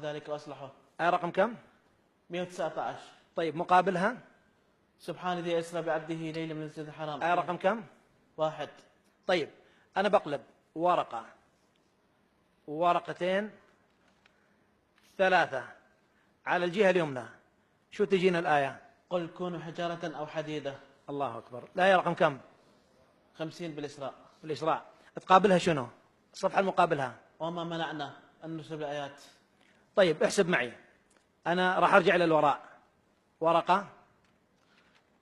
ذلك وأصلحه. آية رقم كم؟ 119. طيب مقابلها؟ سبحان الذي أسرى بعبده ليلا من المسجد الحرام. آية رقم كم؟ 1. طيب أنا بقلب ورقة، ورقتين، 3 على الجهة اليمنى، شو تجينا الآية؟ قل كونوا حجارة أو حديدة. الله أكبر. الآية رقم كم؟ 50 بالإسراء. بالإسراء. تقابلها شنو؟ الصفحة المقابلها. وما منعنا أن نرسل الآيات. طيب احسب معي، أنا راح أرجع للوراء. ورقة،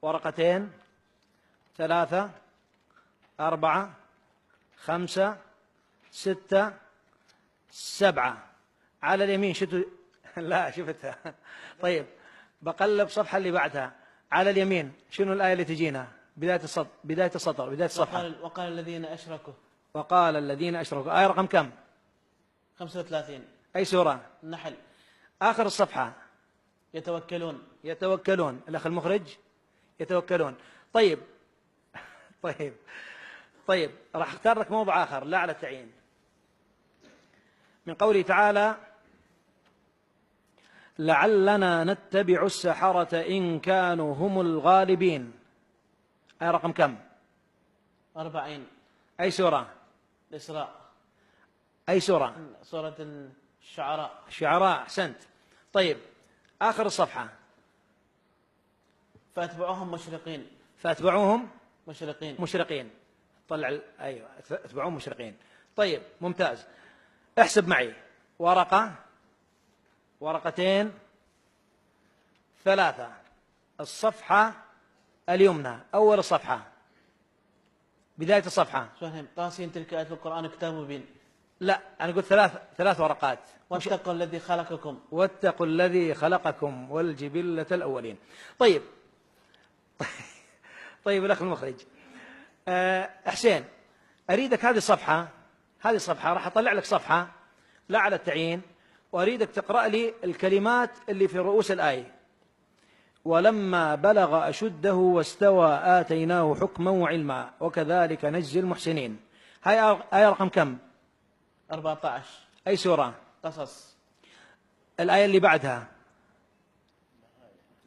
ورقتين، 3، 4، 5، 6، 7 على اليمين. شفتوا؟ لا شفتها. طيب بقلب صفحة اللي بعدها على اليمين، شنو الآية اللي تجينا؟ بداية السطر، بداية الصفحة. وقال الذين أشركوا. وقال الذين أشركوا. آية رقم كم؟ 35. أي سورة؟ النحل. آخر الصفحة. يتوكلون. يتوكلون. الأخ المخرج، يتوكلون. طيب طيب راح اختار لك موضوع آخر لا على التعيين، من قوله تعالى لعلنا نتبع السحرة إن كانوا هم الغالبين. آية رقم كم؟ 40. أي سورة؟ الإسراء. أي سورة؟ سورة الشعراء. الشعراء. أحسنت. طيب آخر الصفحة. فأتبعوهم مشرقين. فأتبعوهم مشرقين. طلع أيوة، أتبعوهم مشرقين. طيب ممتاز. احسب معي، ورقة، ورقتين، 3 الصفحة اليمنى، أول الصفحة، بداية الصفحة. طاسين تلك آيات القرآن كتاب مبين. لا أنا قلت 3 ورقات. واتقوا الذي خلقكم. واتقوا الذي خلقكم والجبلة الأولين. طيب طيب الأخ المخرج، حسين أريدك هذه الصفحة راح أطلع لك صفحة لا على التعيين، وأريدك تقرأ لي الكلمات اللي في رؤوس الآية. ولما بلغ أشده واستوى آتيناه حكما وعلما وكذلك نجزي المحسنين. هاي آية رقم كم؟ 14. أي سورة؟ قصص. الآية اللي بعدها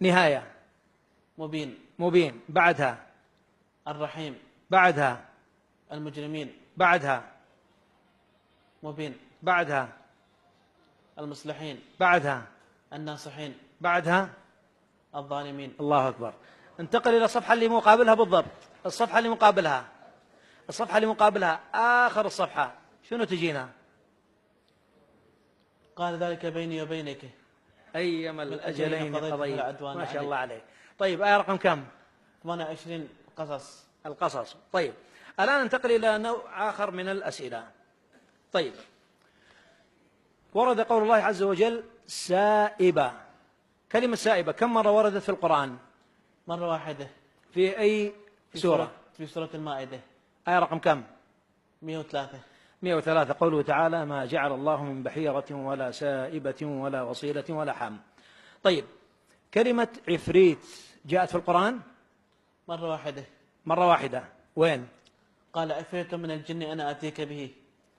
نهاية. مبين. بعدها الرحيم. بعدها المجرمين. بعدها مبين. بعدها المصلحين. بعدها الناصحين. بعدها الظالمين. الله أكبر. انتقل إلى الصفحة اللي مقابلها بالضبط. الصفحة اللي مقابلها آخر الصفحة، شنو تجينا؟ قال ذلك بيني وبينك أيما الأجلين قضيت. ما شاء الله عليك. طيب آية رقم كم؟ 28. قصص. القصص. طيب الآن ننتقل إلى نوع آخر من الأسئلة. طيب ورد قول الله عز وجل سائبة. كلمة سائبة كم مرة وردت في القرآن؟ مرة واحدة. في أي سورة؟ في سورة المائدة. آية رقم كم؟ 103. 103. قوله تعالى ما جعل الله من بحيرة ولا سائبة ولا وصيلة ولا حام. طيب كلمة عفريت جاءت في القرآن؟ مرة واحدة. وين؟ قال عفريت من الجن أنا آتيك به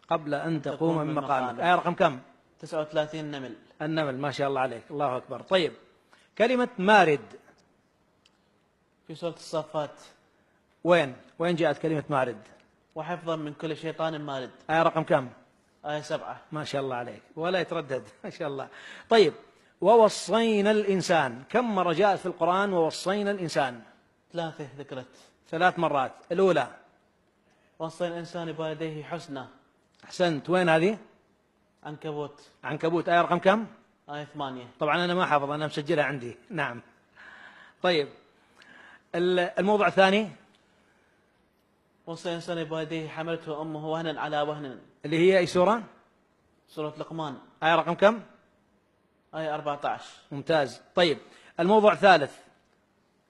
قبل أن تقوم من مقامك. آية رقم كم؟ 39. النمل. ما شاء الله عليك، الله أكبر. طيب كلمة مارد في سورة الصافات. وين جاءت كلمة مارد؟ وحفظا من كل شيطان مارد. آية رقم كم؟ آية 7. ما شاء الله عليك، ولا يتردد. ما شاء الله. طيب ووصينا الإنسان كم مرة جاءت في القرآن ووصينا الإنسان؟ 3 ذكرت. 3 مرات. الأولى وصينا الإنسان بوالديه حسنا. أحسنت. وين هذه؟ عنكبوت. آية رقم كم؟ آية 8. طبعا أنا ما حافظ، أنا مسجلها عندي. نعم. طيب الموضوع الثاني وصينا الإنسان بوالديه حملته أمه وهنا على وهن، اللي هي أي سورة؟ سورة لقمان. آية رقم كم؟ آية 14. ممتاز. طيب الموضوع الثالث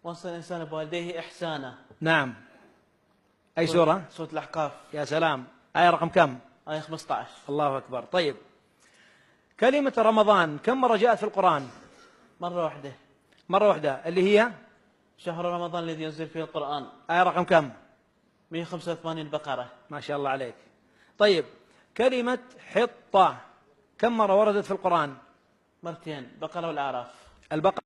وصينا الإنسان بوالديه إحسانا. نعم. أي سورة؟ سورة الأحقاف. يا سلام. آية رقم كم؟ آية 15. الله أكبر. طيب كلمة رمضان كم مرة جاءت في القرآن؟ مرة واحدة. اللي هي شهر رمضان الذي ينزل فيه القرآن. آية رقم كم؟ 185 بقرة. ما شاء الله عليك. طيب كلمة حطة كم مرة وردت في القرآن؟ مرتين، بقرة والأعراف. البقرة